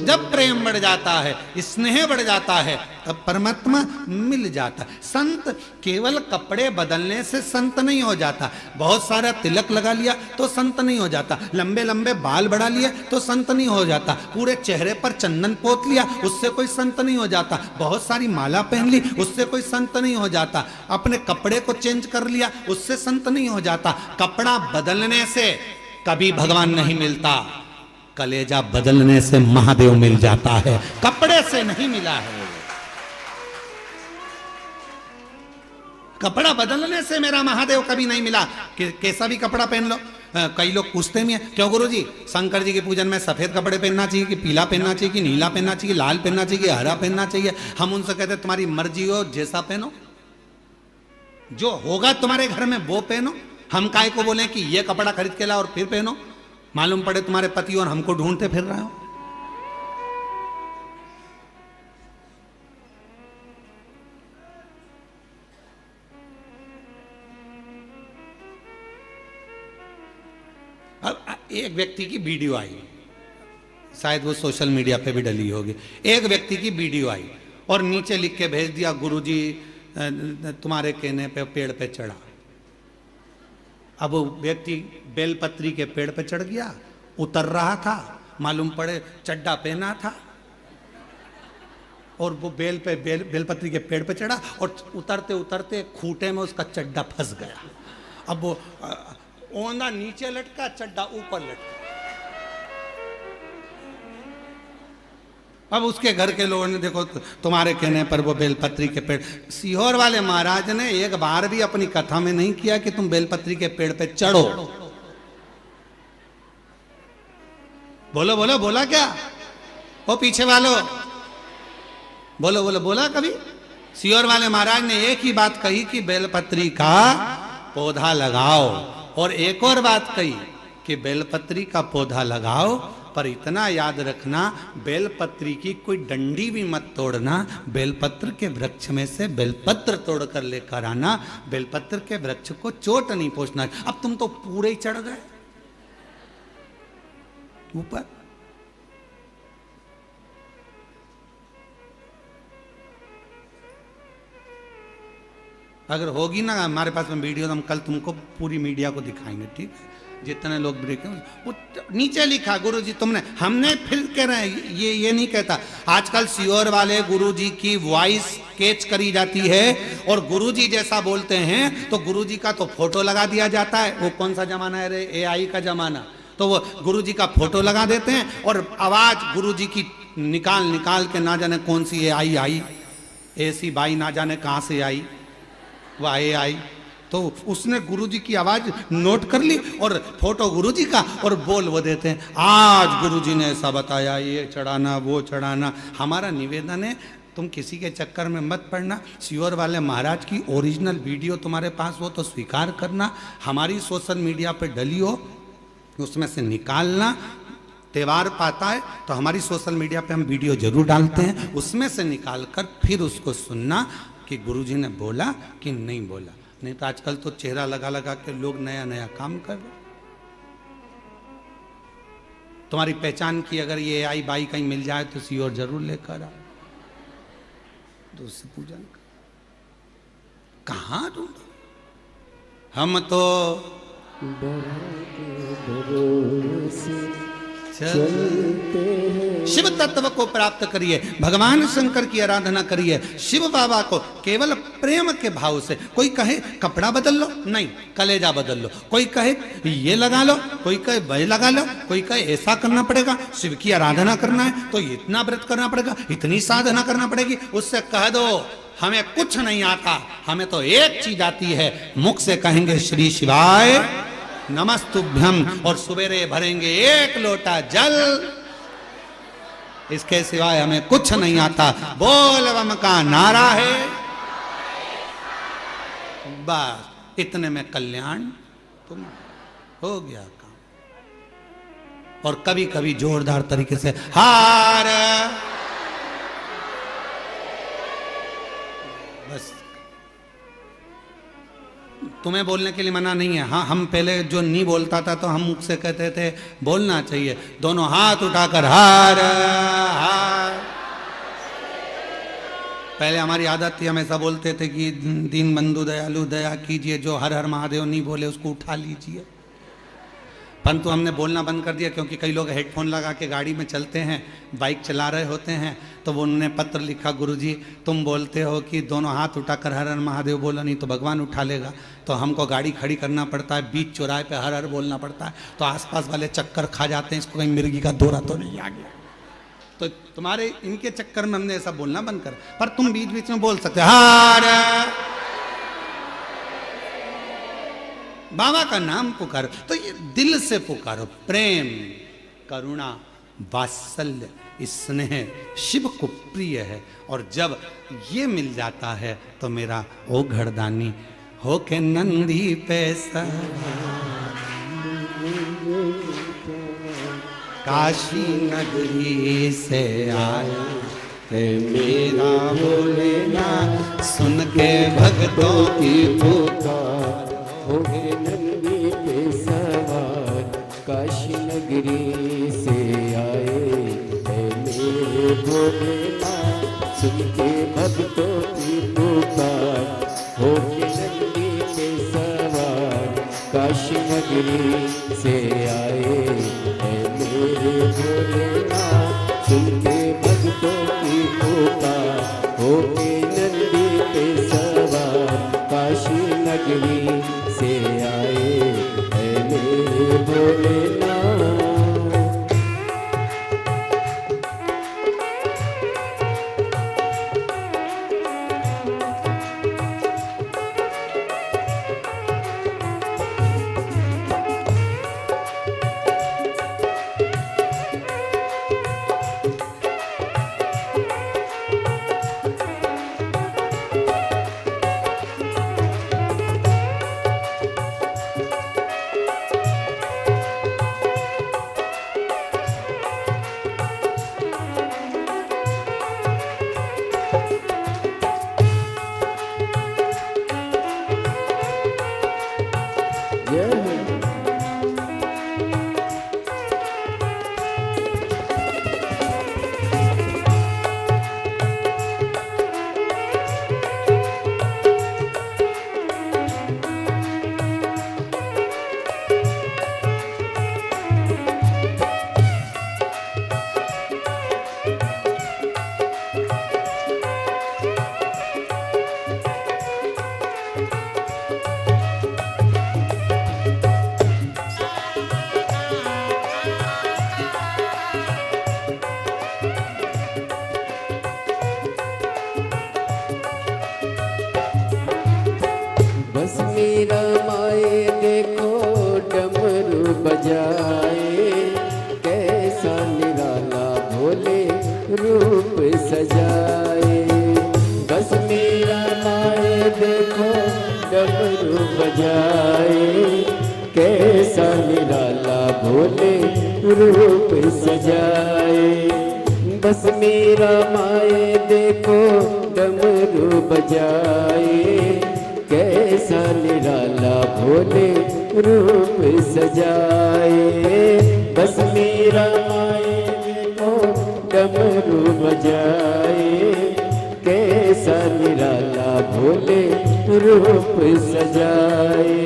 जब प्रेम बढ़ जाता है, स्नेह बढ़ जाता है, तब परमात्मा मिल जाता। संत केवल कपड़े बदलने से संत नहीं हो जाता, बहुत सारा तिलक लगा लिया तो संत नहीं हो जाता, लंबे लंबे बाल बढ़ा लिए तो संत नहीं हो जाता, पूरे चेहरे पर चंदन पोत लिया उससे कोई संत नहीं हो जाता, बहुत सारी माला पहन ली उससे कोई संत नहीं हो जाता, अपने कपड़े को चेंज कर लिया उससे संत नहीं हो जाता। कपड़ा बदलने से कभी भगवान नहीं मिलता, कलेजा बदलने से महादेव मिल जाता है, कपड़े से नहीं मिला है। कपड़ा बदलने से मेरा महादेव कभी नहीं मिला, कैसा भी कपड़ा पहन लो। कई लोग पूछते भी हैं, क्यों गुरुजी शंकर जी के पूजन में सफेद कपड़े पहनना चाहिए कि पीला पहनना चाहिए कि नीला पहनना चाहिए, लाल पहनना चाहिए कि हरा पहनना चाहिए? हम उनसे कहते तुम्हारी मर्जी हो, जैसा पहनो, जो होगा तुम्हारे घर में वो पहनो। हम काय को बोले कि ये कपड़ा खरीद के ला और फिर पहनो, मालूम पड़े तुम्हारे पति और हमको ढूंढते फिर रहे हो। अब एक व्यक्ति की वीडियो आई, शायद वो सोशल मीडिया पे भी डली होगी, एक व्यक्ति की वीडियो आई और नीचे लिख के भेज दिया, गुरुजी तुम्हारे कहने पे पेड़ पे चढ़ा। अब वो व्यक्ति बेलपत्री के पेड़ पे चढ़ गया, उतर रहा था, मालूम पड़े चड्डा पहना था और वो बेलपत्री के पेड़ पे चढ़ा और उतरते उतरते खूंटे में उसका चड्डा फंस गया। अब वो ओंधा नीचे लटका, चड्डा ऊपर लटका। अब उसके घर के लोगों ने देखो तुम्हारे कहने पर वो बेलपत्री के पेड़, सीहोर वाले महाराज ने एक बार भी अपनी कथा में नहीं किया कि तुम बेलपत्री के पेड़ पे चढ़ो। बोलो बोलो, बोला क्या? वो पीछे वालों बोलो बोलो, बोला कभी? सीहोर वाले महाराज ने एक ही बात कही कि बेलपत्री का पौधा लगाओ, और एक और बात कही कि बेलपत्री का पौधा लगाओ, पर इतना याद रखना बेलपत्री की कोई डंडी भी मत तोड़ना, बेलपत्र के वृक्ष में से बेलपत्र तोड़कर लेकर आना, बेलपत्र के वृक्ष को चोट नहीं पहुंचना। अब तुम तो पूरे ही चढ़ गए ऊपर। अगर होगी ना हमारे पास में वीडियो, तो हम कल तुमको पूरी मीडिया को दिखाएंगे, ठीक है? जितने लोग ब्रेक वो नीचे लिखा गुरुजी तुमने, हमने फिर कह रहे हैं ये नहीं कहता। आजकल सीहोर वाले गुरुजी की वॉइस कैच करी जाती है और गुरुजी जैसा बोलते हैं तो गुरुजी का तो फोटो लगा दिया जाता है। वो कौन सा जमाना है रे, एआई का जमाना। तो वो गुरुजी का फोटो लगा देते हैं और आवाज गुरुजी की निकाल निकाल के ना जाने कौन सी एआई आई, ऐसी बाई ना जाने कहां से आई, वह एआई तो उसने गुरुजी की आवाज नोट कर ली और फोटो गुरुजी का और बोल वो देते हैं, आज गुरुजी ने ऐसा बताया, ये चढ़ाना वो चढ़ाना। हमारा निवेदन है तुम किसी के चक्कर में मत पड़ना। सीहोर वाले महाराज की ओरिजिनल वीडियो तुम्हारे पास हो तो स्वीकार करना, हमारी सोशल मीडिया पे डली हो उसमें से निकालना। त्यौहार पाता है तो हमारी सोशल मीडिया पे हम वीडियो जरूर डालते हैं, उसमें से निकाल कर फिर उसको सुनना कि गुरुजी ने बोला कि नहीं बोला। नहीं तो आजकल तो चेहरा लगा लगा के लोग नया नया काम कर रहे। तुम्हारी पहचान की अगर ये आई बाई कहीं मिल जाए तो सीहोर जरूर लेकर आओ, तो उससे पूजन कर। कहां ढूंढो? हम तो शिव तत्व को प्राप्त करिए, भगवान शंकर की आराधना करिए, शिव बाबा को केवल प्रेम के भाव से। कोई कहे कपड़ा बदल लो, नहीं कलेजा बदल लो। कोई कहे ये लगा लो, कोई कहे वह लगा लो, कोई कहे ऐसा करना पड़ेगा, शिव की आराधना करना है तो इतना व्रत करना पड़ेगा, इतनी साधना करना पड़ेगी। उससे कह दो हमें कुछ नहीं आता, हमें तो एक चीज आती है, मुख से कहेंगे श्री शिवाय नमस्तुभ्यम और सवेरे भरेंगे एक लोटा जल, इसके सिवाय हमें कुछ नहीं आता। बोल बम का नारा है, बस इतने में कल्याण तुम हो गया काम। और कभी कभी जोरदार तरीके से हार, बस तुम्हें बोलने के लिए मना नहीं है। हाँ, हम पहले जो नहीं बोलता था तो हम मुख से कहते थे बोलना चाहिए। दोनों हाथ उठाकर हर पहले हमारी आदत थी, हम ऐसा बोलते थे कि दीन बंधु दयालु दया कीजिए, जो हर हर महादेव नहीं बोले उसको उठा लीजिए। परंतु हमने बोलना बंद कर दिया, क्योंकि कई लोग हेडफोन लगा के गाड़ी में चलते हैं, बाइक चला रहे होते हैं, तो वो उन्होंने पत्र लिखा, गुरुजी तुम बोलते हो कि दोनों हाथ उठाकर हर हर महादेव बोला नहीं तो भगवान उठा लेगा, तो हमको गाड़ी खड़ी करना पड़ता है, बीच चौराहे पे हर हर बोलना पड़ता है, तो आसपास वाले चक्कर खा जाते हैं, इसको कहीं मिर्गी का दौरा तो नहीं आ गया। तो तुम्हारे इनके चक्कर में हमने ऐसा बोलना बंद कर, पर तुम बीच बीच में बोल सकते हो हर बाबा का नाम पुकारो, तो ये दिल से पुकारो, प्रेम करुणा वात्सल्य स्नेह शिव को प्रिय है। और जब ये मिल जाता है तो मेरा ओ घरदानी हो के नंदी पैसा काशी नगरी से आया है मेरा भोलेनाथ, सुन के भक्तों की पुकार हो गए नंदी पे सवार, काशी नगरी से आए है मेरे भोलेनाथ, सुन के भक्तों की पुकार। हो गए नंदी पे सवार, काशी नगरी से आए है मेरे भोलेनाथ, सुन के भक्तों की पुकार। हो गए नंदी पे सवार, काशी नगरी से आए है मेरे भोलेनाथ। बस मेरा माए देखो डमरू बजाए, कैसा निराला भोले रूप सजाए। बस मेरा माए देखो डमरू बजाए, कैसा निराला भोले रूप सजाए। बस मेरा माए देखो डमरू बजाए, कैसा निराला भोले रूप सजाए। बस मेरा माए देखो डमरू बजाए, कैसा निराला भोले रूप सजाए।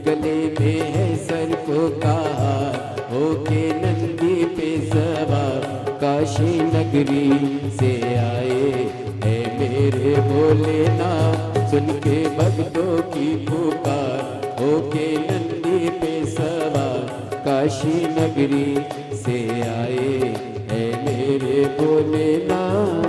गले में है सर्पों का हार, होके नंदी पे सवार, काशी नगरी से आए है मेरे भोलेनाथ, सुन के भक्तों की पुकार। होके नंदी पे सवार, काशी नगरी से आए है मेरे भोलेनाथ।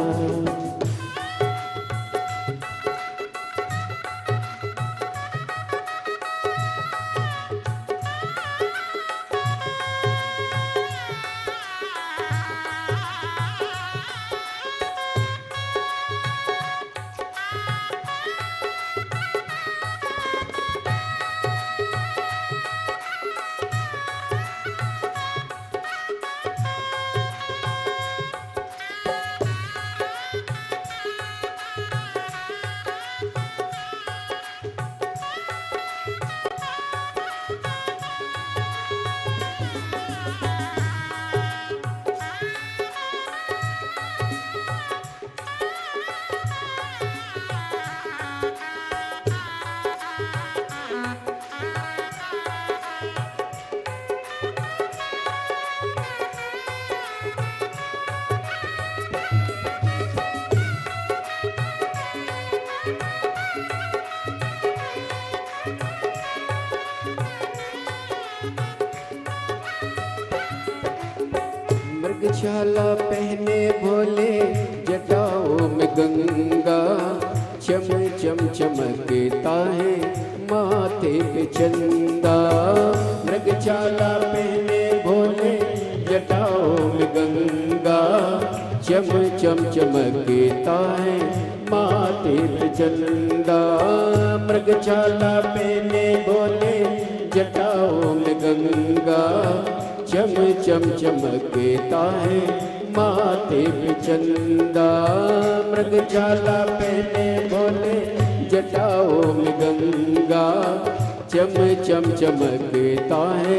मृगशाला पहने भोले जटाओं में गंगा, चम चम चमकता है माथे पे चंदा। मृगशाला पहने भोले जटाओं में गंगा, चम चम चमकता है माथे पे चंदा। मृगशाला पहने भोले जटाओं में गंगा, चम चम चमकता है माथे पे चंदा। मृगशाला पहने भोले जटाओं में गंगा, चम चम चमकता है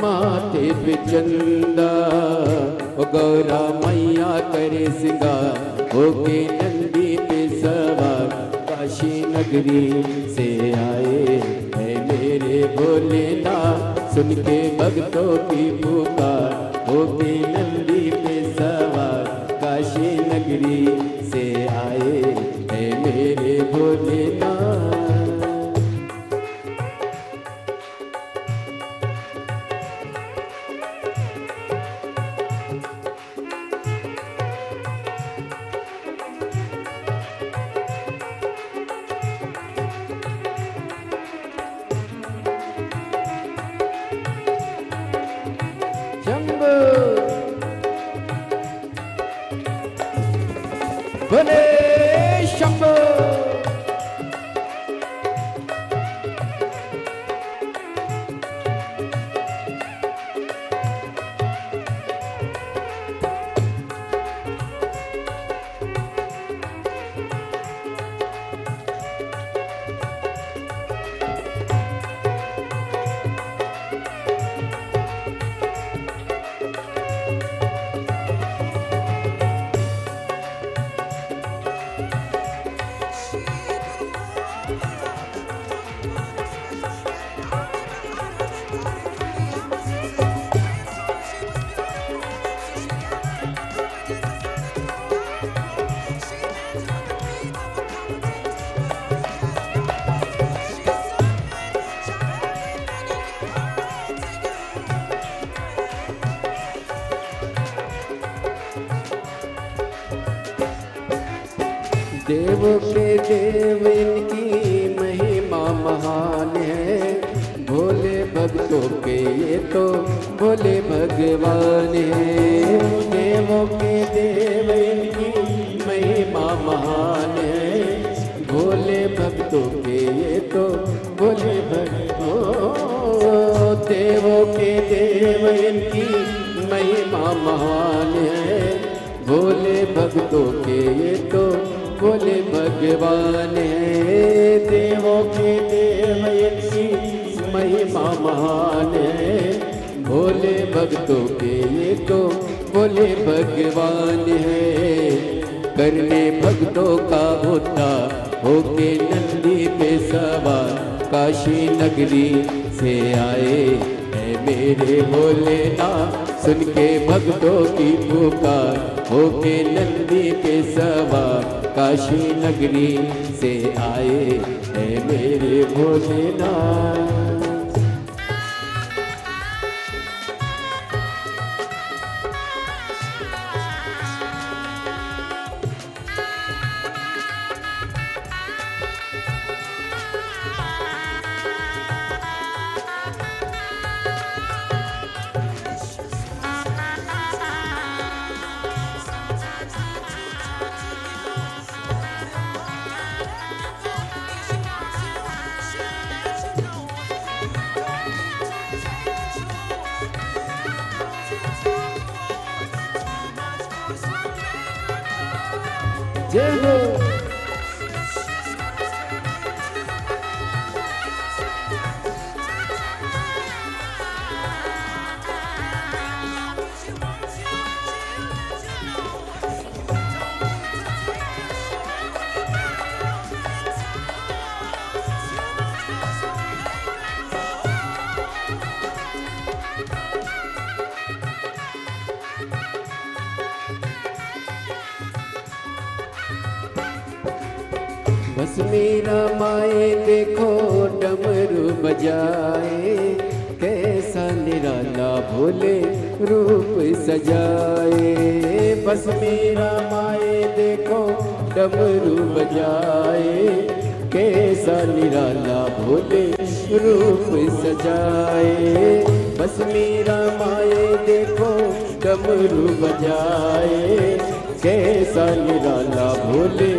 माथे पे चंदा। ओ गौरा मैया करे सिंगार होके नंदी पे सवार, काशी नगरी से आए है मेरे भोलेनाथ। सुन के भक्तों की पुकार होके नंदी पे सवार, काशी नगरी से आए है मेरे भोलेनाथ। शंभो भोले शंभो। देवों के देव इनकी महिमा महान है, भोले भक्तों के ये तो भोले भगवान है। देवों के देव इनकी महिमा महान है, भोले भक्तों के ये तो भोले भगवान। देवों के देव इनकी महिमा महान है, भोले भक्तों के ये तो भोले भगवान है। देवों के देव इनकी महिमा महान है, भोले भक्तों के ये तो भोले भगवान है। करने भक्तों का उद्धार होके नंदी पे सवार, काशी नगरी से आए है मेरे भोलेनाथ। सुन के भक्तों की पुकार होके नंदी पे सवार, काशी नगरी से आए है मेरे भोलेनाथ। जय हो। बस मेरा माए देखो डमरू बजाए, कैसा निराला भोले रूप सजाए। बस मेरा माए देखो डमरू बजाए, कैसा निराला भोले रूप सजाए। बस मेरा माए देखो डमरू बजाए, कैसा निराला भोले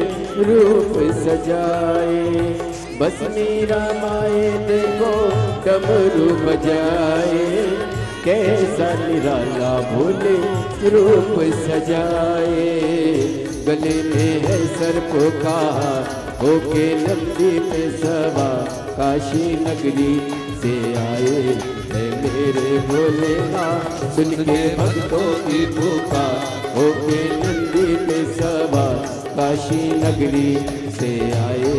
रूप सजाए। बस मेरा माए देखो डमरू बजाए, कैसा निराला भोले रूप सजाए। गले में है सर्प का होके नंदी पे सवार, काशी नगरी से आए है मेरे भोलेनाथ। सुन के भक्तों की पुकार होके नंदी पे सवार, काशी नगरी से आए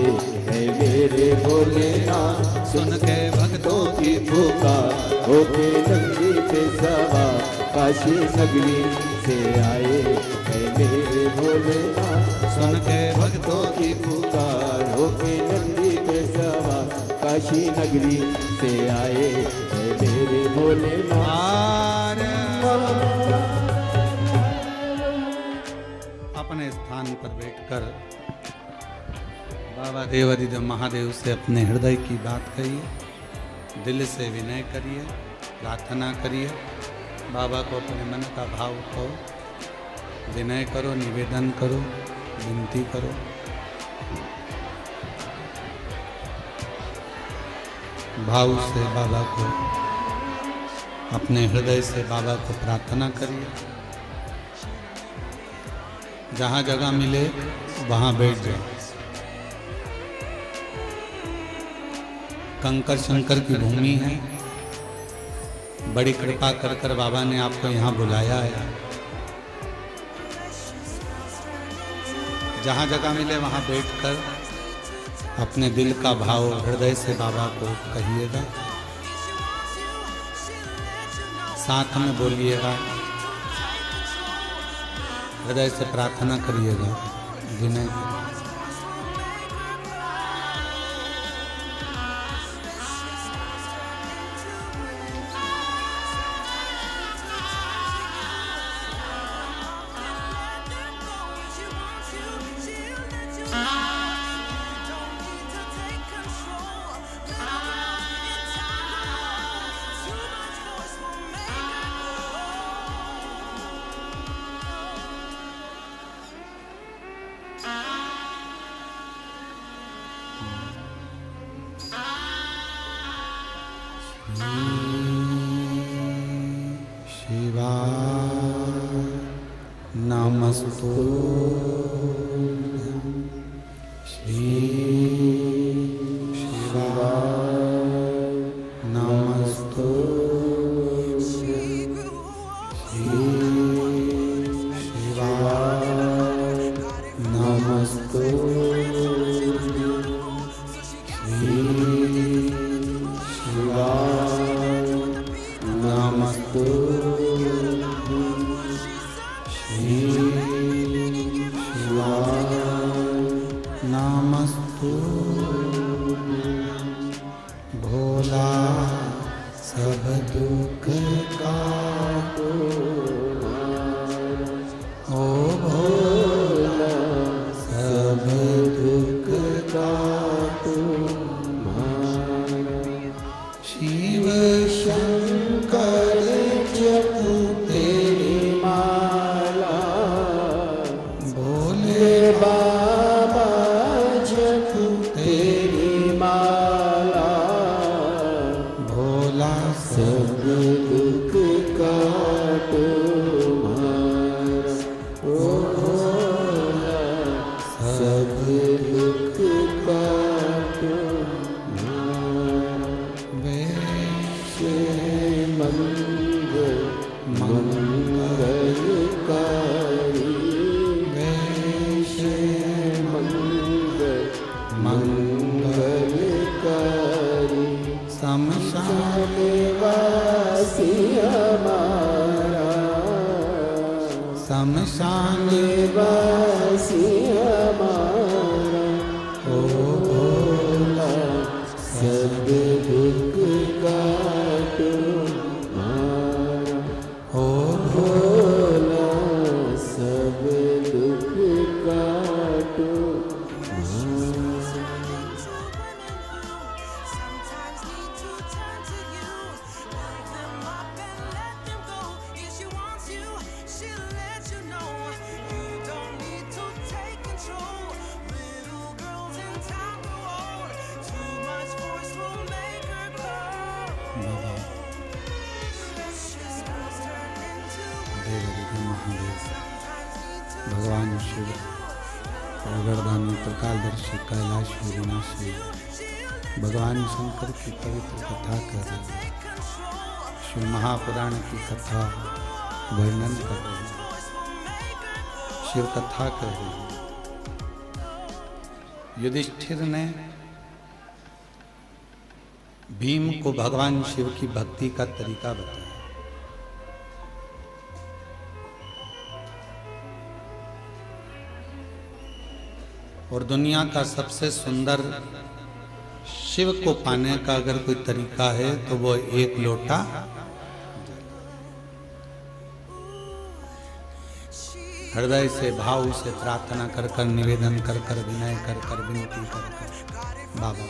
है मेरे भोलेनाथ। सुन के भक्तों की पुकार होके नंदी पे सवार, काशी नगरी से आए है मेरे भोलेनाथ। सुन के भक्तों की पुकार होके नंदी पे सवार, काशी नगरी से आए है मेरे भोलेनाथ। अपने स्थान पर बैठकर बाबा देवाधिदेव महादेव से अपने हृदय की बात कहिए, दिल से विनय करिए, प्रार्थना करिए। बाबा को अपने मन का भाव कहो, विनय करो, निवेदन करो, विनती करो। भाव से बाबा को, अपने हृदय से बाबा को प्रार्थना करिए। जहाँ जगह मिले वहाँ बैठ जाओ। कंकर शंकर की भूमि है, बड़ी कृपा कर कर बाबा ने आपको यहाँ बुलाया है। जहाँ जगह मिले वहाँ बैठकर अपने दिल का भाव हृदय से बाबा को कहिएगा, साथ में बोलिएगा, हृदय से प्रार्थना करिएगा, विनय करिए। नमस्तु श्री शिवाय नमस्तु श्री शिवाय नमस्तु श्री शिवाय नमस्तु नमस्तु। भोला सब दुख काटो, ओ भोला सब दुख काटो। शिव शंकर जपो तेरी माला, भोले बाबा जपो तेरी माला। भोला सब दुख काटो हमारा, ओ भोला सब दुख काटो हमारा। वैसे मंगल मंगलकारी, वैसे मंगल मंगलकारी। शमशान वासी हमारा, शमशान वासी हमारा। ओ भोला सब दुख काटो हमारा। भगवान शिव प्रगटदानी त्रिकालदर्शी कैलाश विनाशी भगवान शंकर की पवित्र कथा कर रहे हैं। शिव महापुराण की कथा वर्णन कर रहे हैं, शिव कथा कर रहे हैं। युधिष्ठिर ने भीम को भगवान शिव की भक्ति का तरीका बताया। और दुनिया का सबसे सुंदर शिव को पाने का अगर कोई तरीका है तो वो एक लोटा हृदय से भाव से प्रार्थना कर कर निवेदन कर कर विनय कर कर विनती कर कर बाबा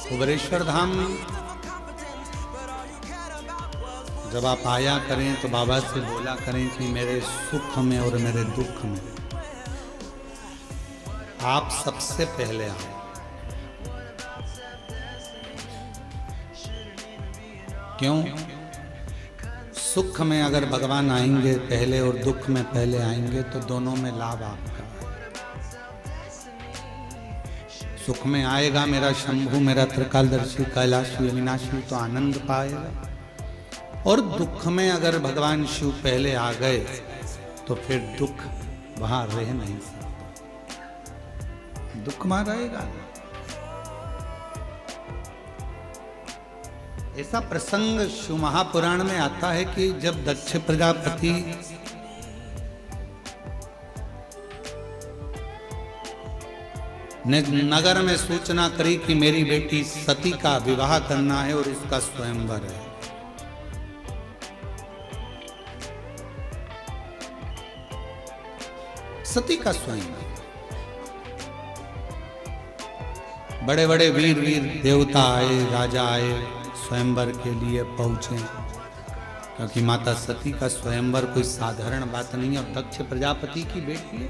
कुबेरेश्वर धाम जब आप आया करें तो बाबा से बोला करें कि मेरे सुख में और मेरे दुख में आप सबसे पहले आओ। क्यों? सुख में अगर भगवान आएंगे पहले और दुख में पहले आएंगे तो दोनों में लाभ आपका। सुख में आएगा मेरा शंभु मेरा त्रिकालदर्शी कैलाशी अविनाशी तो आनंद पाएगा, और दुख में अगर भगवान शिव पहले आ गए तो फिर दुख वहां रह नहीं सकता, दुख वहां रहेगा। ऐसा प्रसंग शिव महापुराण में आता है कि जब दक्ष प्रजापति ने नगर में सूचना करी कि मेरी बेटी सती का विवाह करना है और इसका स्वयंवर है, सती का स्वयंवर। बड़े बड़े वीर देवता आए, राजा आए, स्वयंवर के लिए पहुंचे, क्योंकि माता सती का स्वयंवर कोई साधारण बात नहीं है। और दक्ष प्रजापति की बेटी है।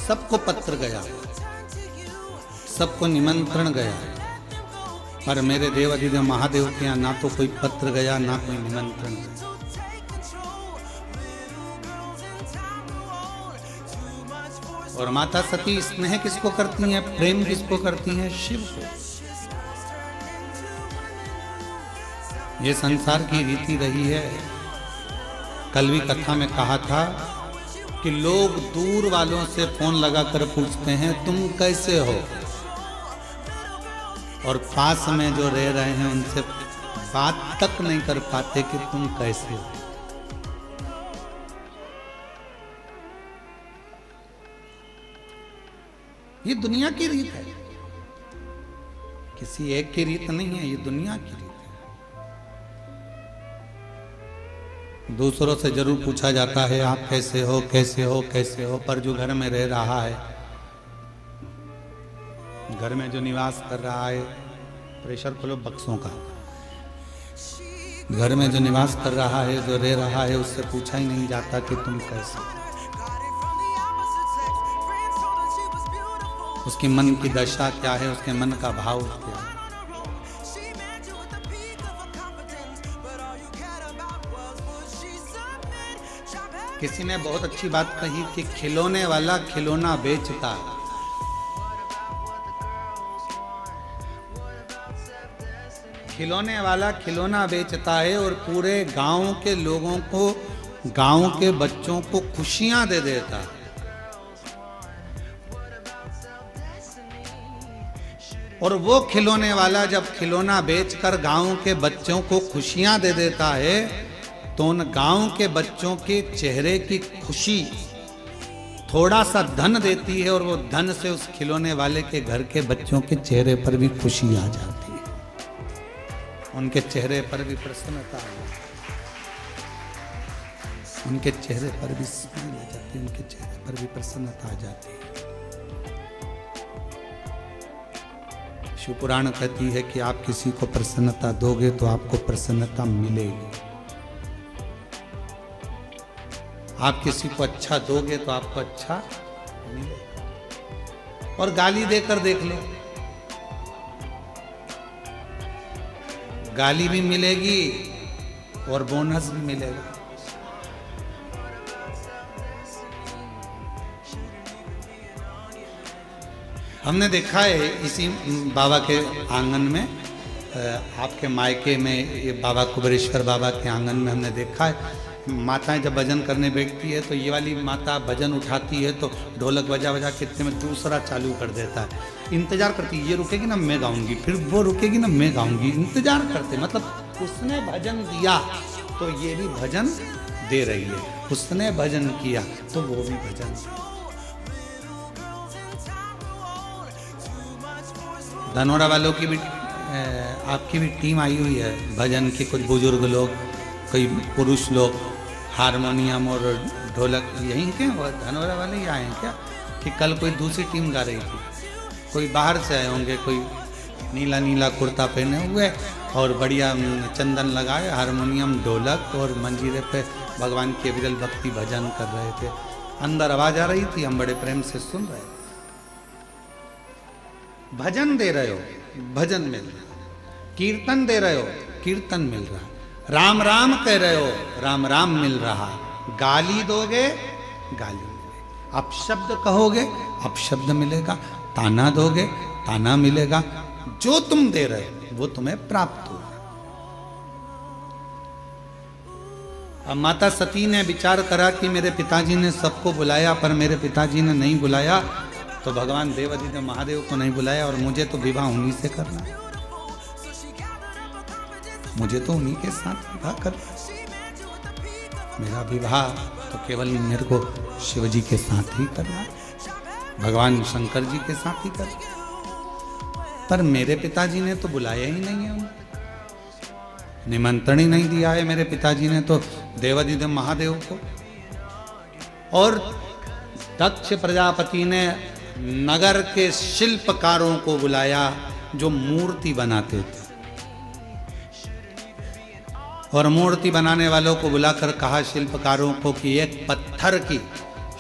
सबको पत्र गया, सबको निमंत्रण गया, पर मेरे देवाधिदेव महादेव के यहाँ ना तो कोई पत्र गया ना कोई निमंत्रण गया। और माता सती स्नेह किसको करती हैं, प्रेम किसको करती हैं? शिव को। ये संसार की रीति रही है। कल भी कथा में कहा था कि लोग दूर वालों से फोन लगाकर पूछते हैं तुम कैसे हो, और पास में जो रह रहे हैं उनसे बात तक नहीं कर पाते कि तुम कैसे हो। ये दुनिया की रीत है, किसी एक की रीत नहीं है, ये दुनिया की रीत है। दूसरों से जरूर पूछा जाता है आप कैसे हो कैसे हो कैसे हो, पर जो घर में रह रहा है, घर में जो निवास कर रहा है, प्रेशर खोलो बक्सों का, घर में जो निवास कर रहा है, जो रह रहा है, उससे पूछा ही नहीं जाता कि तुम कैसे हो। उसके मन की दशा क्या है, उसके मन का भाव क्या है। किसी ने बहुत अच्छी बात कही कि खिलौने वाला खिलौना बेचता है, खिलौने वाला खिलौना बेचता है और पूरे गांव के लोगों को, गांव के बच्चों को खुशियां दे देता है। और वो खिलौने वाला जब खिलौना बेचकर गांव के बच्चों को खुशियां दे देता है तो उन गांव के बच्चों के चेहरे की खुशी थोड़ा सा धन देती है, और वो धन से उस खिलौने वाले के घर के बच्चों के चेहरे पर भी खुशी आ जाती है, उनके चेहरे पर भी प्रसन्नता आ जाती है, उनके चेहरे पर भी स्माइल आ जाती है, उनके चेहरे पर भी प्रसन्नता आ जाती है। शिव पुराण कहती है कि आप किसी को प्रसन्नता दोगे तो आपको प्रसन्नता मिलेगी। आप किसी को अच्छा दोगे तो आपको अच्छा मिलेगा। और गाली देकर देख लो, गाली भी मिलेगी और बोनस भी मिलेगा। हमने देखा है इसी बाबा के आंगन में, आपके मायके में, ये बाबा कुबेरेश्वर बाबा के आंगन में हमने देखा है, माताएं जब भजन करने बैठती है तो ये वाली माता भजन उठाती है तो ढोलक बजा बजा के इतने में दूसरा चालू कर देता है। इंतजार करती है, ये रुकेगी ना मैं गाऊंगी, फिर वो रुकेगी ना मैं गाऊंगी, इंतजार करते। मतलब उसने भजन दिया तो ये भी भजन दे रही है, उसने भजन किया तो वो भी भजन। धनोरा वालों की भी आपकी भी टीम आई हुई है भजन की, कुछ बुजुर्ग लोग, कई पुरुष लोग, हारमोनियम और ढोलक यहीं के वो धनोरा वाले ही आए हैं क्या? कि कल कोई दूसरी टीम गा रही थी, कोई बाहर से आए होंगे, कोई नीला नीला कुर्ता पहने हुए और बढ़िया चंदन लगाए, हारमोनियम ढोलक और मंजीरे पे भगवान की विरल भक्ति भजन कर रहे थे। अंदर आवाज आ रही थी, हम बड़े प्रेम से सुन रहे थे। भजन दे रहे हो, भजन मिल रहा। कीर्तन दे रहे हो, कीर्तन मिल रहा। राम राम कह रहे हो, राम राम मिल रहा। गाली दोगे, गाली मिलेगा। अपशब्द कहोगे, अपशब्द मिलेगा। ताना दोगे, ताना मिलेगा। जो तुम दे रहे हो वो तुम्हें प्राप्त होगा। अब माता सती ने विचार करा कि मेरे पिताजी ने सबको बुलाया पर मेरे पिताजी ने नहीं बुलाया, तो भगवान देवाधिदेव महादेव को नहीं बुलाया और मुझे तो विवाह उन्हीं से करना है, मुझे तो उन्हीं के साथ विवाह करना। मेरा विवाह तो केवल मेरे को शिव जी के साथ ही करना है, भगवान शंकर जी के साथ ही करना। पर मेरे पिताजी ने तो बुलाया ही नहीं है, उन्हें निमंत्रण ही नहीं दिया है मेरे पिताजी ने तो देवाधिदेव महादेव को। और दक्ष प्रजापति ने नगर के शिल्पकारों को बुलाया जो मूर्ति बनाते थे, और मूर्ति बनाने वालों को बुलाकर कहा शिल्पकारों को कि एक पत्थर की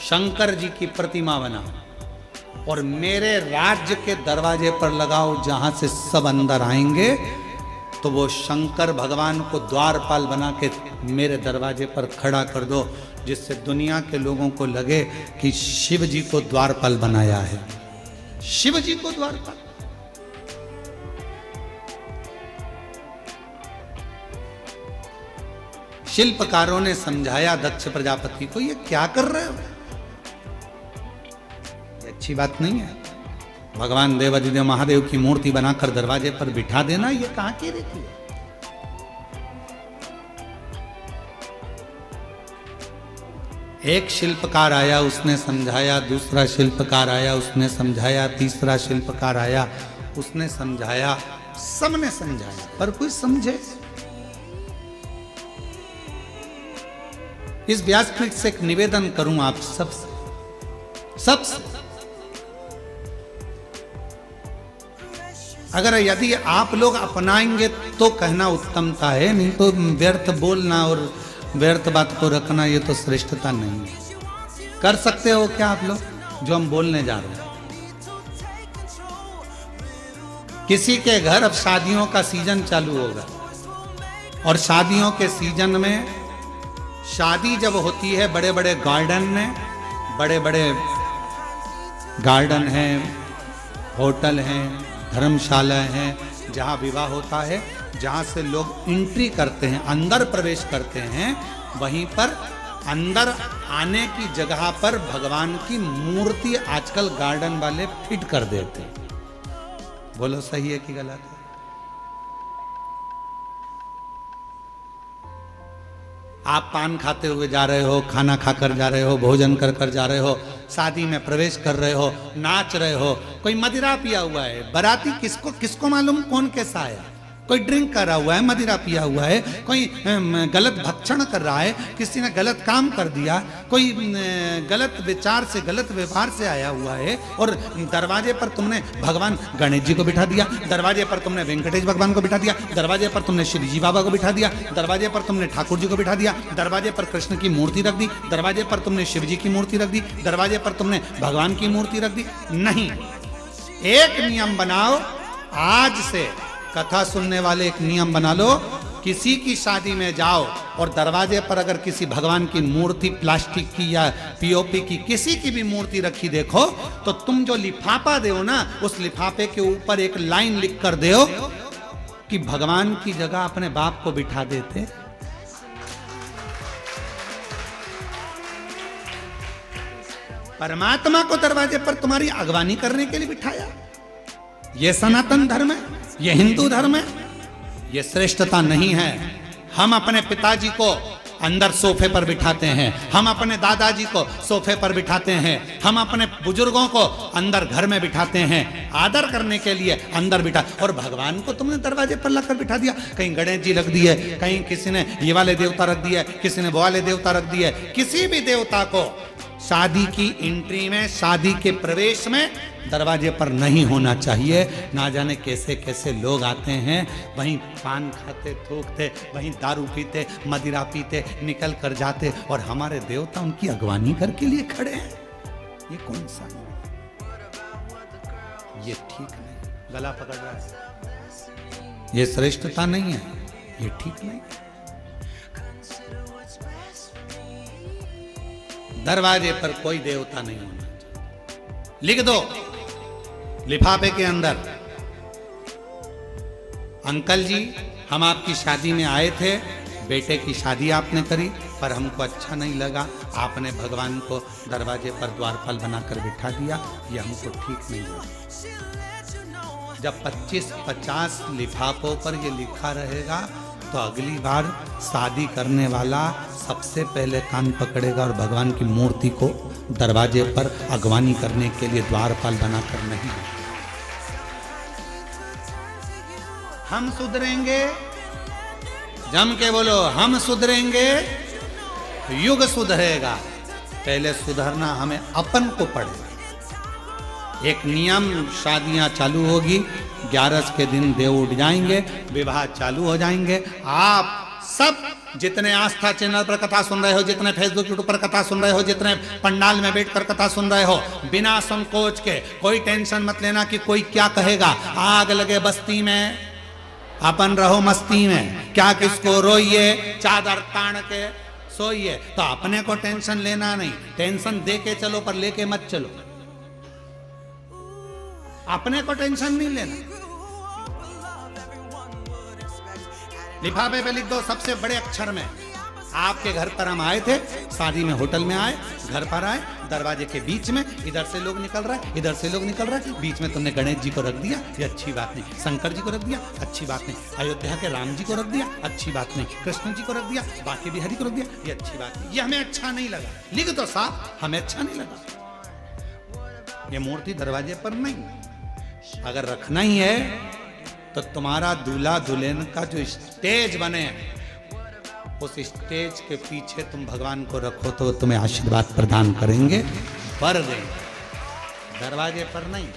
शंकर जी की प्रतिमा बनाओ और मेरे राज्य के दरवाजे पर लगाओ, जहां से सब अंदर आएंगे तो वो शंकर भगवान को द्वारपाल बना के मेरे दरवाजे पर खड़ा कर दो, जिससे दुनिया के लोगों को लगे कि शिव जी को द्वारपाल बनाया है, शिव जी को द्वारपाल। शिल्पकारों ने समझाया दक्ष प्रजापति को, ये क्या कर रहे हो, ये अच्छी बात नहीं है। भगवान देवाधिदेव महादेव की मूर्ति बनाकर दरवाजे पर बिठा देना, ये कहां की रीति है। एक शिल्पकार आया, उसने समझाया, दूसरा शिल्पकार आया, उसने समझाया, तीसरा शिल्पकार आया, उसने समझाया, सबने समझाया, पर कोई समझे। इस व्यासपीठ से एक निवेदन करूं आप सबसे, अगर यदि आप लोग अपनाएंगे तो कहना उत्तमता है, नहीं तो व्यर्थ बोलना और व्यर्थ बात को रखना ये तो श्रेष्ठता नहीं है। कर सकते हो क्या आप लोग जो हम बोलने जा रहे हैं? किसी के घर अब शादियों का सीजन चालू होगा और शादियों के सीजन में शादी जब होती है बड़े बड़े गार्डन में, बड़े बड़े गार्डन हैं, होटल हैं, धर्मशाला हैं, जहाँ विवाह होता है, जहाँ से लोग एंट्री करते हैं, अंदर प्रवेश करते हैं, वहीं पर अंदर आने की जगह पर भगवान की मूर्ति आजकल गार्डन वाले फिट कर देते हैं। बोलो सही है कि गलत है? आप पान खाते हुए जा रहे हो, खाना खाकर जा रहे हो, भोजन कर कर जा रहे हो, शादी में प्रवेश कर रहे हो, नाच रहे हो, कोई मदिरा पिया हुआ है, बाराती किसको मालूम कौन कैसा आया, कोई ड्रिंक कर रहा हुआ है, मदिरा पिया हुआ है, कोई गलत भक्षण कर रहा है, किसी ने गलत काम कर दिया, कोई गलत विचार से गलत व्यवहार से आया हुआ है, और दरवाजे पर तुमने भगवान गणेश जी को बिठा दिया, दरवाजे पर तुमने वेंकटेश भगवान को बिठा दिया, दरवाजे पर तुमने श्री जी बाबा को बिठा दिया, दरवाजे पर तुमने ठाकुर जी को बिठा दिया, दरवाजे पर कृष्ण की मूर्ति रख दी, दरवाजे पर तुमने शिव जी की मूर्ति रख दी, दरवाजे पर तुमने भगवान की मूर्ति रख दी। नहीं, एक नियम बनाओ आज से, कथा सुनने वाले एक नियम बना लो, किसी की शादी में जाओ और दरवाजे पर अगर किसी भगवान की मूर्ति प्लास्टिक की या पीओपी की किसी की भी मूर्ति रखी देखो, तो तुम जो लिफाफा दो ना, उस लिफाफे के ऊपर एक लाइन लिख कर दो कि भगवान की जगह अपने बाप को बिठा देते। परमात्मा को दरवाजे पर तुम्हारी अगवानी करने के लिए बिठाया। ये सनातन धर्म है, ये हिंदू धर्म है, ये श्रेष्ठता नहीं है। हम अपने पिताजी को अंदर सोफे पर बिठाते हैं, हम अपने दादाजी को सोफे पर बिठाते हैं, हम अपने बुजुर्गों को अंदर घर में बिठाते हैं, आदर करने के लिए अंदर बिठा। और भगवान को तुमने दरवाजे पर लाकर बिठा दिया। कहीं गणेश जी रख दिए, कहीं किसी ने ये वाले देवता रख दिए, किसी ने वो वाले देवता रख दिए। किसी भी देवता को शादी की एंट्री में, शादी के प्रवेश में दरवाजे पर नहीं होना चाहिए। ना जाने कैसे कैसे लोग आते हैं, वहीं पान खाते, थूकते, वहीं दारू पीते, मदिरा पीते, निकल कर जाते, और हमारे देवता उनकी अगवानी करके लिए खड़े हैं। ये कौन सा है? ये ठीक नहीं। गला पकड़ रहा है, ये श्रेष्ठता नहीं है, ये ठीक नहीं। दरवाजे पर कोई देवता नहीं होना चाहिए। लिख दो लिफाफे के अंदर, अंकल जी हम आपकी शादी में आए थे, बेटे की शादी आपने करी, पर हमको अच्छा नहीं लगा, आपने भगवान को दरवाजे पर द्वारपाल बनाकर बिठा दिया, ये हमको ठीक नहीं लगा। जब 25-50 लिफाफों पर ये लिखा रहेगा, तो अगली बार शादी करने वाला सबसे पहले कान पकड़ेगा और भगवान की मूर्ति को दरवाजे पर अगवानी करने के लिए द्वारपाल बनाकर नहीं। हम सुधरेंगे, जम के बोलो, हम सुधरेंगे, युग सुधरेगा। पहले सुधरना हमें अपन को पड़ेगा। एक नियम, शादियां चालू होगी, 11 के दिन देव उठ जाएंगे, विवाह चालू हो जाएंगे। आप सब जितने आस्था चैनल पर कथा सुन रहे हो, जितने फेसबुक यूट्यूब पर कथा सुन रहे हो, जितने पंडाल में बैठकर कथा सुन रहे हो, बिना संकोच के कोई टेंशन मत लेना कि कोई क्या कहेगा। आग लगे बस्ती में, अपन रहो मस्ती में, क्या किसको रोइए, चादर तान के सोइए। तो अपने को टेंशन लेना नहीं, टेंशन दे के चलो पर लेके मत चलो। अपने को टेंशन नहीं लेना। लिफाफे पे लिख दो सबसे बड़े अक्षर में, आपके घर पर हम आए थे, शादी में होटल में आए, घर पर आए, दरवाजे के बीच में, इधर से लोग निकल रहा है, इधर से लोग निकल रहा है, बीच में तुमने गणेश जी को रख दिया, ये अच्छी बात नहीं। शंकर जी को रख दिया, अच्छी बात नहीं। अयोध्या के राम जी को रख दिया, अच्छी बात नहीं। कृष्ण जी को रख दिया, बाकी बिहारी को रख दिया, ये अच्छी बात नहीं। ये हमें अच्छा नहीं लगा। लिख दो साहब, हमें अच्छा नहीं लगा। ये मूर्ति दरवाजे पर नहीं। अगर रखना ही है तो तुम्हारा दूल्हा दुल्हन का जो स्टेज बने, उस स्टेज के पीछे तुम भगवान को रखो, तो तुम्हें आशीर्वाद प्रदान करेंगे, वर देंगे, दरवाजे पर नहीं।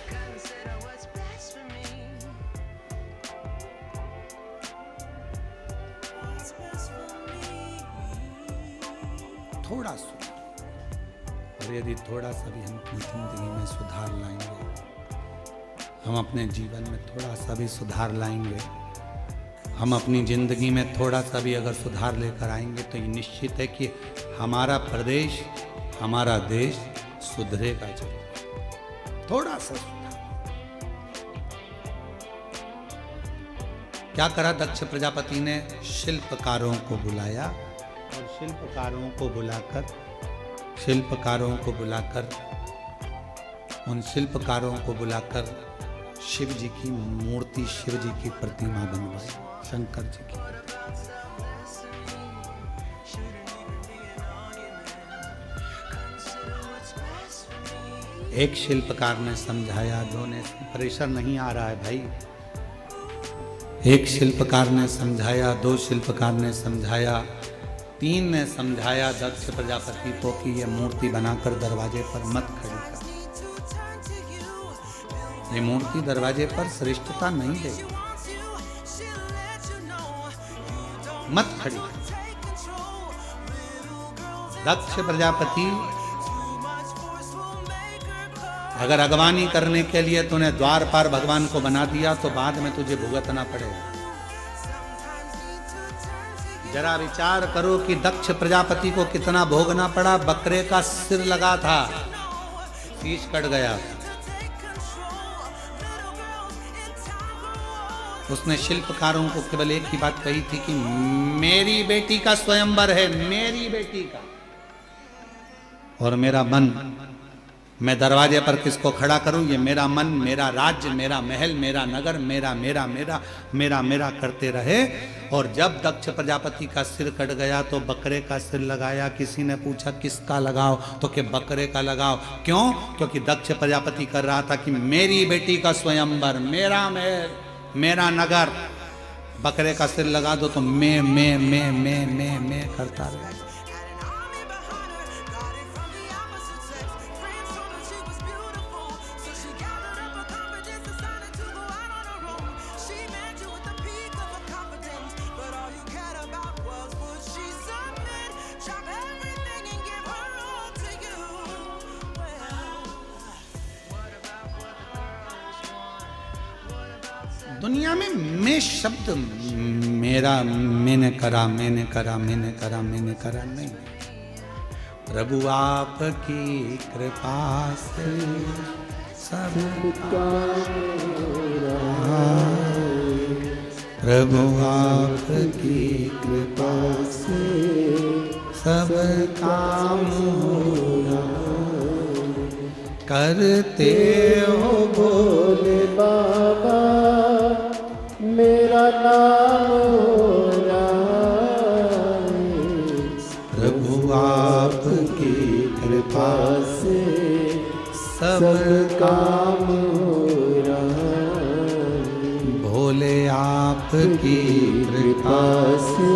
थोड़ा सुधार, और यदि थोड़ा सा भी हम अपनी जिंदगी में सुधार लाएंगे, हम अपने जीवन में थोड़ा सा भी सुधार लाएंगे, हम अपनी ज़िंदगी में थोड़ा सा भी अगर सुधार लेकर आएंगे, तो ये निश्चित है कि हमारा प्रदेश, हमारा देश सुधरेगा जरूर। थोड़ा सा सुधार। क्या करा दक्ष प्रजापति ने? शिल्पकारों को बुलाया, और शिल्पकारों को बुलाकर शिव जी की मूर्ति, शिव जी की प्रतिमा बनवाई, शंकर जी की। एक शिल्पकार ने समझाया, दो ने, प्रेशर नहीं आ रहा है भाई, एक शिल्पकार ने समझाया, दो शिल्पकार ने समझाया, तीन ने समझाया दक्ष प्रजापति को कि ये मूर्ति बनाकर दरवाजे पर मत खड़ी कर। ये मूर्ति दरवाजे पर श्रेष्ठता नहीं देगी, मत खड़ी कर। दक्ष प्रजापति अगर अगवानी करने के लिए तूने द्वार पार भगवान को बना दिया तो बाद में तुझे भुगतना पड़ेगा। जरा विचार करो कि दक्ष प्रजापति को कितना भोगना पड़ा। बकरे का सिर लगा था, शीश कट गया। उसने शिल्पकारों को केवल एक ही बात कही थी कि मेरी बेटी का स्वयंवर है, मेरी बेटी का, और मेरा मन, मैं दरवाजे पर किसको खड़ा करूं? ये मेरा मन, मेरा राज्य, मेरा महल, मेरा नगर, मेरा मेरा मेरा मेरा मेरा करते रहे। और जब दक्ष प्रजापति का सिर कट गया तो बकरे का सिर लगाया। किसी ने पूछा किसका लगाओ, तो कि बकरे का लगाओ। क्यों? क्योंकि दक्ष प्रजापति कर रहा था कि मेरी बेटी का स्वयंवर, मेरा महल, मेरा नगर। बकरे का सिर लगा दो तो मैं करता रहे। दुनिया में मैं शब्द मेरा, मैंने करा, मैंने करा, मैंने करा, मैंने करा नहीं। प्रभु आपकी कृपा से सब प्रभु आपकी कृपा से सब काम हो करते हो भोले बाबा, मेरा नाम हो राम। प्रभु आपकी कृपा से सब काम हो राम। भोले आपकी कृपा से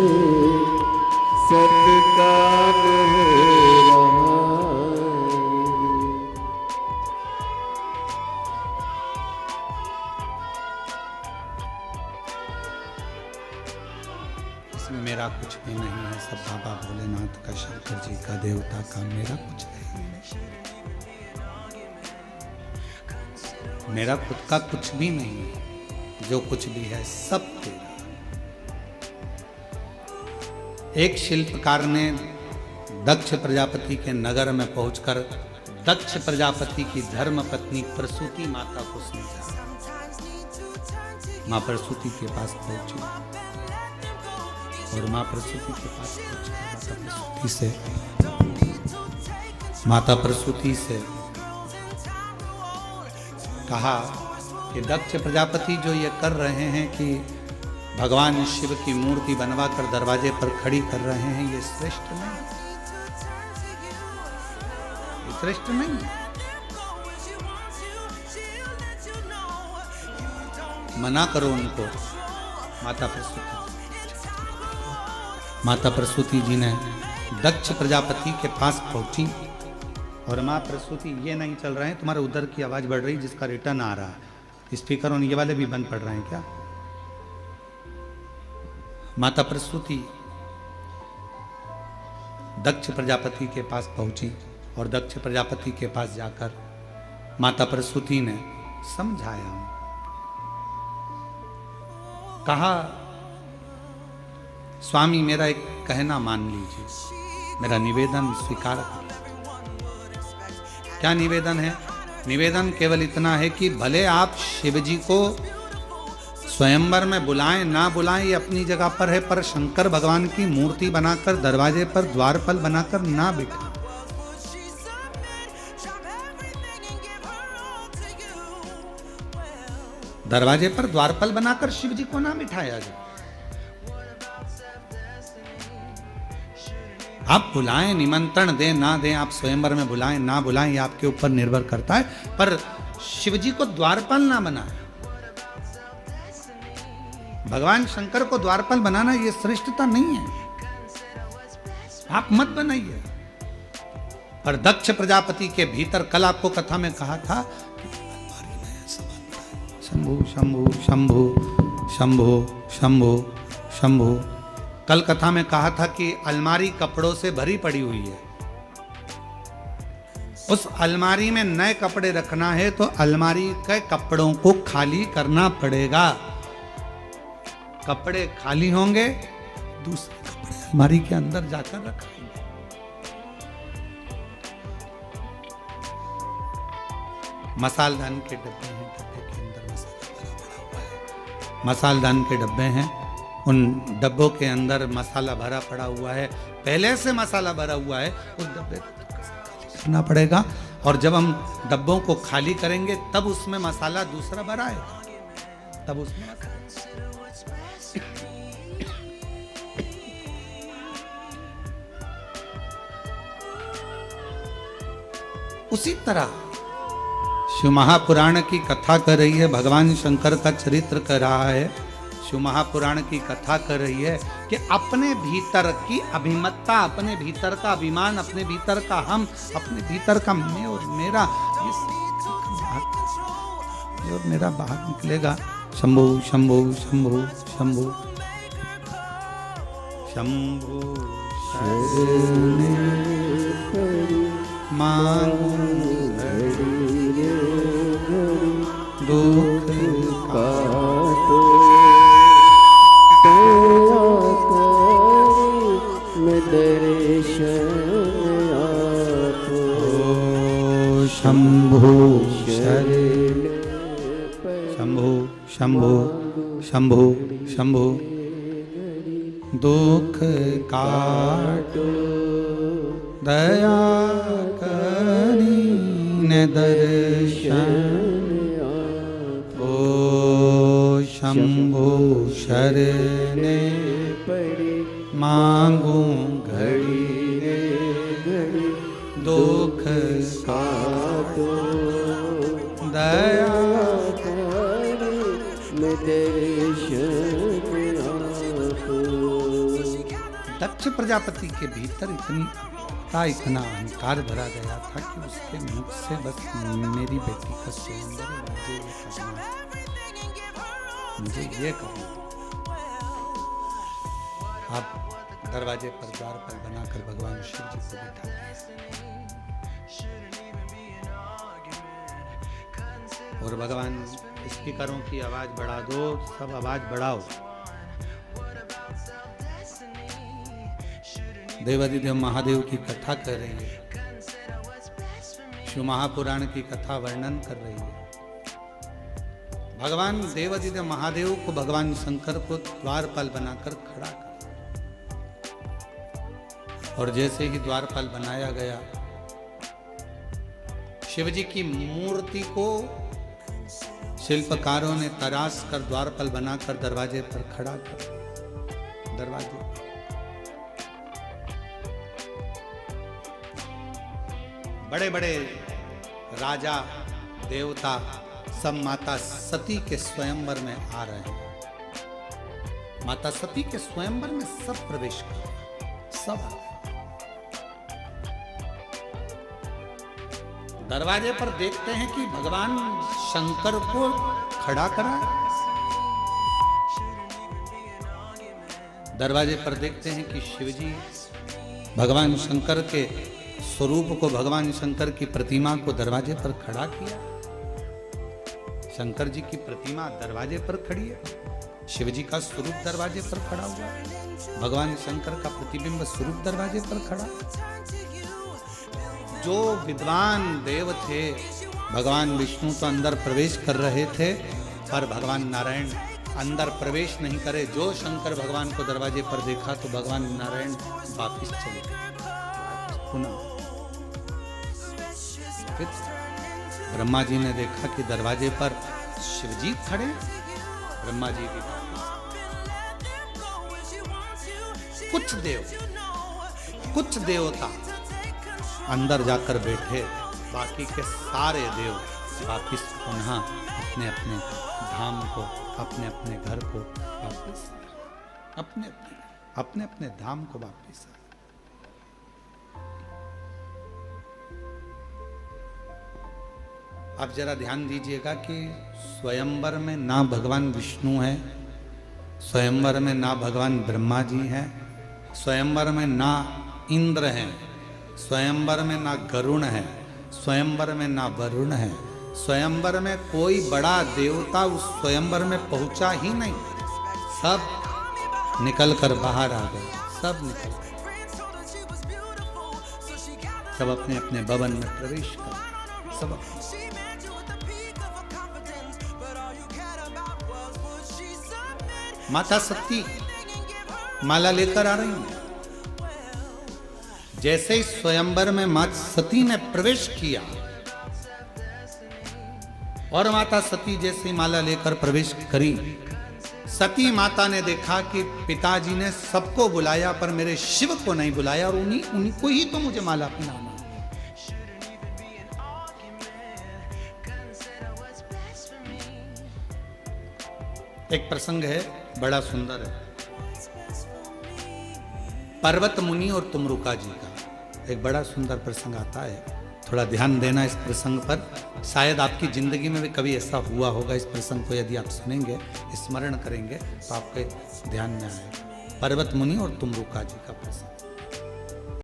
सब काम हो राम। मेरा कुछ भी नहीं है, सब बाबा भोलेनाथ का, शंकर जी का, देवता का। मेरा कुछ नहीं है, मेरा खुद का कुछ भी नहीं है। जो कुछ भी है सब तेरा। एक शिल्पकार ने दक्ष प्रजापति के नगर में पहुंचकर दक्ष प्रजापति की धर्म पत्नी प्रसूति माता को समझा। मां प्रसूति के पास पहुंची और मां प्रसूति के पास माता प्रसूति से कहा कि दक्ष प्रजापति जो ये कर रहे हैं कि भगवान शिव की मूर्ति बनवाकर दरवाजे पर खड़ी कर रहे हैं, ये श्रेष्ठ नहीं, ये श्रेष्ठ नहीं। मना करो उनको। माता प्रसूति जी ने दक्ष प्रजापति के पास पहुंची और माँ प्रसूति, ये नहीं चल रहे हैं, तुम्हारे उधर की आवाज बढ़ रही जिसका रिटर्न आ रहा है, स्पीकर और ये वाले भी बंद पड़ रहे हैं क्या? माता प्रसूति दक्ष प्रजापति के पास पहुंची और दक्ष प्रजापति के पास जाकर माता प्रसूति ने समझाया, कहा स्वामी मेरा एक कहना मान लीजिए, मेरा निवेदन स्वीकार करें। क्या निवेदन है? निवेदन केवल इतना है कि भले आप शिव जी को स्वयंवर में बुलाएं ना बुलाएं ये अपनी जगह पर है, पर शंकर भगवान की मूर्ति बनाकर दरवाजे पर द्वारपाल बनाकर ना बिठा। दरवाजे पर द्वारपाल बनाकर शिव जी को ना बिठाया जाए। आप बुलाएं, निमंत्रण दें ना दें, आप स्वयंवर में बुलाएं ना बुलाएं, ये आपके ऊपर निर्भर करता है, पर शिव जी को द्वारपाल ना बनाए। भगवान शंकर को द्वारपाल बनाना ये श्रेष्ठता नहीं है, आप मत बनाइए। पर दक्ष प्रजापति के भीतर, कल आपको कथा में कहा था कि शंभु शंभु शंभु शंभु शंभु शंभु, कल कथा में कहा था कि अलमारी कपड़ों से भरी पड़ी हुई है। उस अलमारी में नए कपड़े रखना है तो अलमारी के कपड़ों को खाली करना पड़ेगा। कपड़े खाली होंगे, दूसरे कपड़े अलमारी के अंदर जाकर रखेंगे। मसालदान के डब्बे हैं, डब्बे के अंदर मसाला भरा पड़ा हुआ है। मसालदान के डब्बे हैं, उन डब्बों के अंदर मसाला भरा पड़ा हुआ है, पहले से मसाला भरा हुआ है, उस डब्बे को करना पड़ेगा। और जब हम डब्बों को खाली करेंगे तब उसमें मसाला दूसरा भरा है, तब उसमें उसी तरह शिव महापुराण की कथा कर रही है, भगवान शंकर का चरित्र कर रहा है। शिव महापुराण की कथा कर रही है कि अपने भीतर की अभिमत्ता, अपने भीतर का अभिमान, अपने भीतर का हम, अपने भीतर का मैं और मेरा, ये और मेरा बाहर निकलेगा। शंभु शंभु शंभु शंभु शंभु शरणे मांगू दुख काटो दया कर दर्शन आपो। शंभु शरण शंभु शंभु शंभु शंभु दुख काटो दया करी न दर्शन। ओ शंभु शरणे मांगू घड़ी रे घड़ी दुख काटो दया करी न दर्शन आपो। दक्ष प्रजापति के भीतर इतना अहंकार भरा गया था कि उसके मुख से बस मेरी बेटी का स्वयंवर, मुझे ये करना। आप दरवाजे पर, द्वार पर बनाकर भगवान शिव जी को बिठा दिया और भगवान स्पीकरों की आवाज बढ़ा दो, सब आवाज बढ़ाओ। देवादिदेव महादेव की कथा कर रही है, शिव महापुराण की कथा वर्णन कर रही है। भगवान देवादिदेव महादेव को, भगवान शंकर को द्वारपाल बनाकर खड़ा कर, और जैसे ही द्वारपाल बनाया गया, शिवजी की मूर्ति को शिल्पकारों ने तराश कर द्वारपाल बनाकर दरवाजे पर खड़ा कर, दरवाजे बड़े बड़े राजा देवता सब माता सती के स्वयंवर में आ रहे हैं। माता सती के स्वयंवर में सब प्रवेश कर रहे हैं, सब। दरवाजे पर देखते हैं कि भगवान शंकर को खड़ा करा है। दरवाजे पर देखते हैं कि शिवजी भगवान शंकर के स्वरूप को, भगवान शंकर की प्रतिमा को दरवाजे पर खड़ा किया। शंकर जी की प्रतिमा दरवाजे पर खड़ी है, शिवजी का स्वरूप दरवाजे पर खड़ा हुआ है, भगवान शंकर का प्रतिबिंब स्वरूप दरवाजे पर खड़ा। जो विद्वान देव थे, भगवान विष्णु तो अंदर प्रवेश कर रहे थे, पर भगवान नारायण अंदर प्रवेश नहीं करे। जो शंकर भगवान को दरवाजे पर देखा तो भगवान नारायण वापिस चले गए पुनः। ब्रह्मा जी ने देखा कि दरवाजे पर शिवजी खड़े, ब्रह्मा जी भी कुछ देवता अंदर जाकर बैठे, बाकी के सारे देव वापिस पुनः अपने अपने धाम को अपने अपने घर को वापस आए, अपने अपने धाम को वापस आए। आप जरा ध्यान दीजिएगा कि स्वयंवर में ना भगवान विष्णु है, स्वयंवर में ना भगवान ब्रह्मा जी हैं, स्वयंवर में ना इंद्र हैं, स्वयंवर में ना गरुण है, स्वयंवर में ना वरुण है, स्वयंवर में कोई बड़ा देवता उस स्वयंवर में पहुंचा ही नहीं। सब निकल कर बाहर आ गए, सब निकल गए, सब अपने अपने भवन में प्रवेश कर, सब माता सती माला लेकर आ रही हैं। जैसे ही स्वयंवर में माता सती ने प्रवेश किया और माता सती जैसे ही माला लेकर प्रवेश करी, सती माता ने देखा कि पिताजी ने सबको बुलाया पर मेरे शिव को नहीं बुलाया और उन्हीं को ही तो मुझे माला पहनाना। एक प्रसंग है, बड़ा सुंदर है, पर्वत मुनि और तुमरुका जी का एक बड़ा सुंदर प्रसंग आता है। थोड़ा ध्यान देना इस प्रसंग पर, शायद आपकी जिंदगी में भी कभी ऐसा हुआ होगा। इस प्रसंग को यदि आप सुनेंगे, स्मरण करेंगे तो आपके ध्यान में आएगा। पर्वत मुनि और तुमरुका जी का प्रसंग।